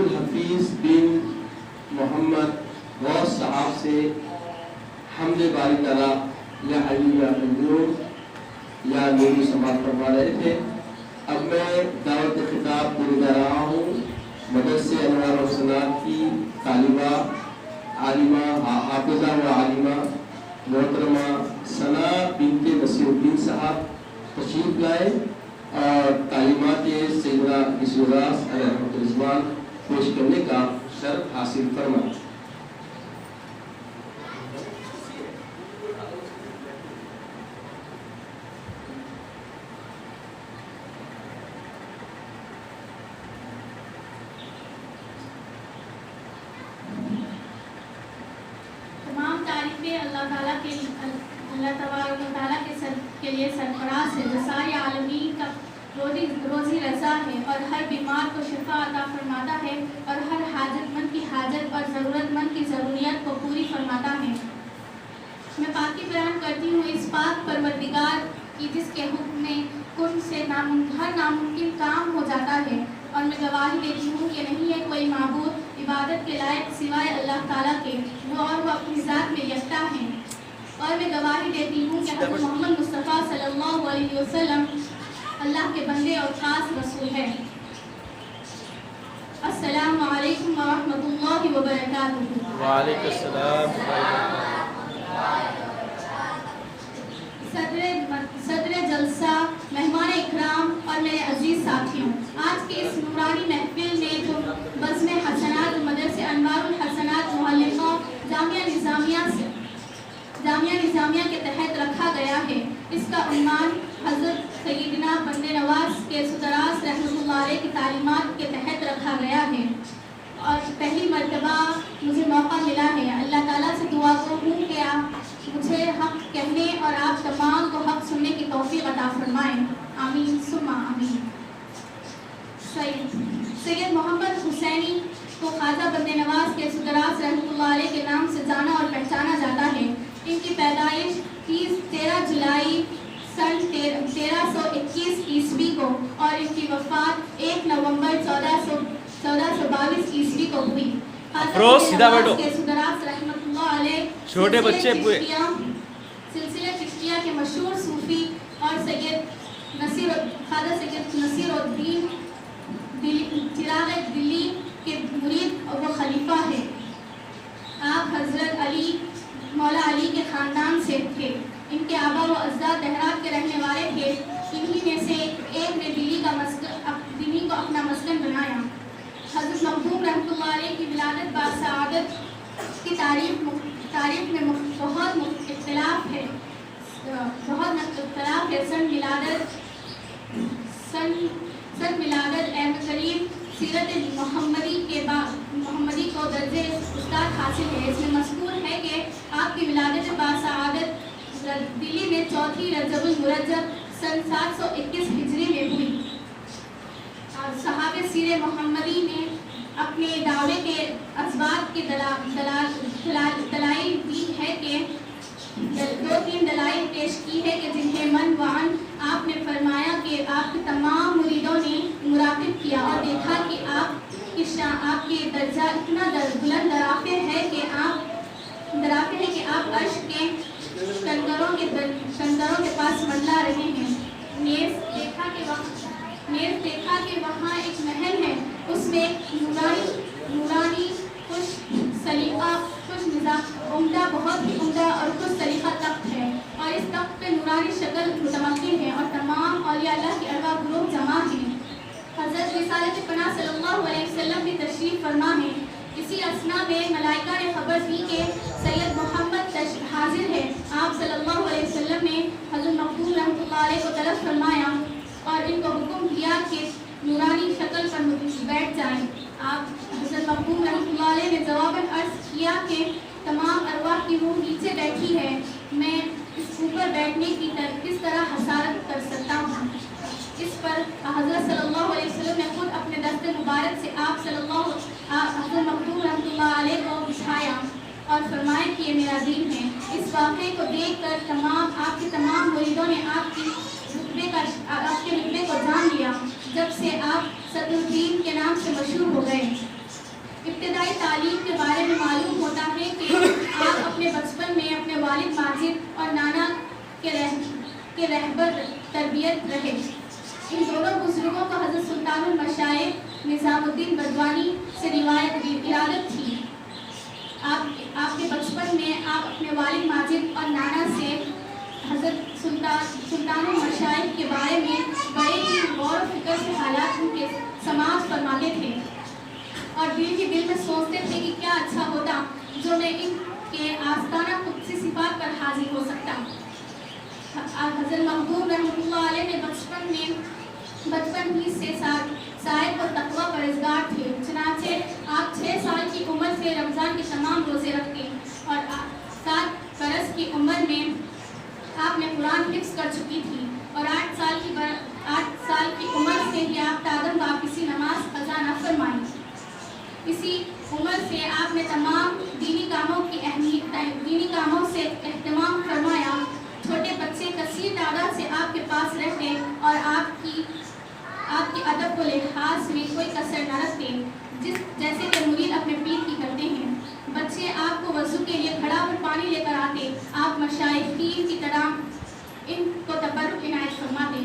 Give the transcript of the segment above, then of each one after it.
عبدالحفیظ بن محمد غوث صاحب سے حمد باری تعالیٰ یا علی یا قیوم یا نوری سماعت فرما رہے تھے۔ اب میں دعوت خطاب دینے جا رہا ہوں مدرسے انوار الحسنات کی طالبہ عالمہ حافظہ و عالمہ محترمہ ثنا بنت نصیر الدین صاحب تشریف لائے اور تعلیمات سیدنا اسراس علیہ رحمۃ الرضوان پیش کرنے کا شرف حاصل فرمائے۔ اللہ تبارک و تعالیٰ کے لیے سرفراز ہے جو سارے عالمین کا روزی رضا ہے اور ہر بیمار کو شفا عطا فرماتا ہے اور ہر حاجت مند کی حاجت اور ضرورت مند کی ضروریات کو پوری فرماتا ہے۔ میں پاکی بیان کرتی ہوں اس پاک پروردگار کی جس کے حکم میں کن سے ہر ناممکن کام ہو جاتا ہے، اور میں گواہی دیتی ہوں کہ نہیں ہے کوئی معبود عبادت کے لائق سوائے اللہ تعالیٰ کے، وہ اپنی ذات میں یکتا ہیں، اور میں گواہی دیتی ہوں کہ حضرت محمد مصطفیٰ صلی اللہ علیہ وسلم اللہ کے بندے اور خاص رسول ہے۔ السلام علیکم ورحمۃ اللہ وبرکاتہ۔ وعلیکم السلام۔ صدر جلسہ، مہمان اکرام اور میرے عزیز ساتھیوں، آج کے اس نورانی محفل میں جو بزم حسنات مدرسے انوار الحسنات معلقہ جامعہ نظامیہ کے تحت رکھا گیا ہے، اس کا عنوان حضرت سیدنا بندے نواز کے سدراس رحمۃ اللہ علیہ کی تعلیمات کے تحت رکھا گیا ہے، اور پہلی مرتبہ مجھے موقع ملا ہے۔ اللہ تعالیٰ سے دعا کروں کہ آپ مجھے حق کہنے اور آپ تمام کو حق سننے کی توفیق عطا فرمائیں، آمین ثم آمین۔ سید محمد حسینی کو خواجہ بندے نواز کے سدراس رحمۃ اللہ علیہ کے نام سے جانا اور پہچانا جاتا ہے۔ ان کی پیدائش 13 جولائی سن 1321 عیسوی کو اور ان کی وفات 1 نومبر 1422 عیسوی کو ہوئی۔ کے سدراس رحمۃ اللہ علیہ چھوٹے بچے سلسلہ چشتیہ کے مشہور صوفی اور خواجہ سید نصیر الدین چراغ دلی کے مرید اور وہ خلیفہ ہے۔ آپ حضرت علی مولا علی کے خاندان سے تھے۔ ان کے آبا و اجداد دہرات کے رہنے والے تھے۔ انہی میں سے ایک نے دلی کو اپنا مسکن بنایا۔ حضرت مخدوم رحمۃ اللہ علیہ کی ولادت باسعادت کی تاریخ میں بہت اختلاف ہے۔ سن ملادت کریم سیرت محمدی کو درجے استاد حاصل ہے۔ اس میں مذکور ہے کہ آپ کی ولادت باسعادت دلی میں 4 رجب المرجب سن 721 ہجری میں ہوئی۔ صحابہ سیر محمدی نے اپنے دعوے کے اسباب کے دلائل دی ہے کہ 2-3 دلائل پیش کی ہے کہ جنہیں من وعن آپ نے فرمایا کہ آپ کے تمام مریدوں نے مراقب کیا اور دیکھا کہ آپ کے درجہ اتنا بلند درافع ہے کہ آپ عرش کے کنگروں کے پاس منڈلا رہے ہیں۔ نیز دیکھا کہ وہاں ایک محل ہے، اس میں نورانی خوش سلیقہ عمدہ بہت ہی عمدہ اور خوش سلیقہ تخت ہے، اور اس تخت پہ نورانی شکل متمکن ہے اور تمام اولیاء اللہ کی ارواح گروہ جمع ہیں۔ حضرت رسالت پناہ صلی اللہ علیہ وسلم بھی تشریف فرما ہے۔ اسی اثنا میں ملائکہ نے خبر دی کہ سید محمد حاضر ہے۔ آپ صلی اللہ علیہ وسلم نے حضرت مخدوم رحمۃ اللہ علیہ کو طلب فرمایا اور ان کو حکم دیا کہ نورانی شکل پر بیٹھ جائیں۔ آپ حضرت مخدوم رحمۃ اللہ علیہ نے جواباً عرض کیا کہ تمام ارواح کی روح نیچے بیٹھی ہے، میں اس اوپر بیٹھنے کی کس طرح حسارت کر سکتا ہوں؟ اس پر حضرت صلی اللہ علیہ وسلم نے خود اپنے دست مبارک سے حضرت مخدوم رحمۃ اللہ علیہ کو بچھایا اور فرمایا کہ یہ میرا دین ہے۔ اس واقعے کو دیکھ کر آپ کے تمام مریدوں نے آپ کے رتبے کو جان لیا، جب سے آپ صدر الدین کے نام سے مشہور ہو گئے۔ والد ماجد اور نانا کے رہبر تربیت رہے۔ ان دونوں بزرگوں کو حضرت سلطان المشائخ نظام الدین بردوانی سے روایت ارادت تھی۔ آپ کے بچپن میں آپ اپنے والد ماجد اور نانا سے حضرت سلطان المشائخ کے بارے میں بڑے ہی غور و فکر سے حالات ان کے سماعت فرماتے تھے اور دل ہی دل میں سوچتے تھے کہ کیا اچھا ہوتا جو میں ان کے آستانہ قدسی صفات پر حاضر ہو سکتا۔ حضرت مخدوم رحمۃ اللہ علیہ نے بچپن ہی سے صاحب اور تقویٰ پرہیزگار تھے، چنانچہ آپ 6 سال کی عمر سے رمضان کے تمام روزے رکھتے اور 7 برس کی عمر میں آپ نے قرآن حفظ کر چکی تھی اور 8 سال کی عمر سے ہی آپ تادم واپسی نماز قضا نہ فرمائی۔ اسی عمر سے آپ نے تمام دینی کاموں سے اہتمام فرمایا۔ چھوٹے بچے کثیر تعداد سے آپ کے پاس رہتے اور آپ کی ادب و لحاظ میں کوئی کسر نہ رکھتے، جیسے کہ مرید اپنے پیر کی کرتے ہیں۔ بچے آپ کو وضو کے لیے گھڑا پر پانی لے کر آتے، آپ مشائخین کی طرح ان کو تبرک عنایت فرماتے۔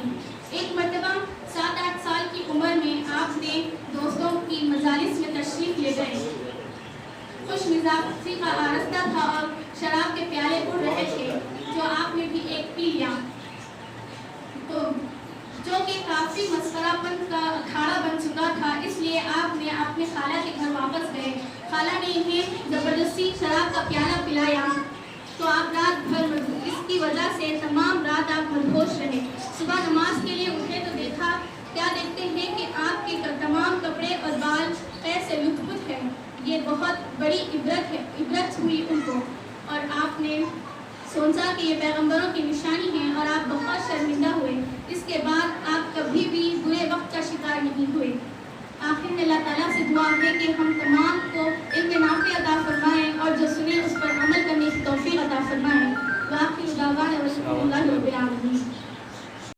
ایک مرتبہ 7-8 سال کی عمر میں آپ نے دوستوں کی مجالس میں تشریف لے گئے۔ خوش مزاجی کا آرستہ تھا اور شراب کے پیالے اڑ رہے تھے جو آپ نے بھی ایک پی لیا، تو جو کہ کافی مسخرہ پن کا اکھاڑا بن چکا تھا۔ اس لیے آپ نے اپنے خالہ کے گھر واپس گئے۔ خالہ نے انہیں زبردستی شراب کا پیالہ پلایا تو آپ رات بھر اس کی وجہ سے تمام رات آپ مدہوش رہے۔ صبح نماز کے لیے اٹھے تو کیا دیکھتے ہیں کہ آپ کے تمام کپڑے اور بال ایسے لطف ہیں۔ یہ بہت بڑی عبرت ہوئی ان کو اور آپ نے سوچا کہ یہ پیغمبروں کی نشانی ہے اور آپ بہت شرمندہ ہوئے۔ اس کے بعد آپ کبھی بھی برے وقت کا شکار نہیں ہوئے۔ آخر میں اللہ تعالیٰ سے دعا ہے کہ ہم تمام کو علم نافع عطا فرمائے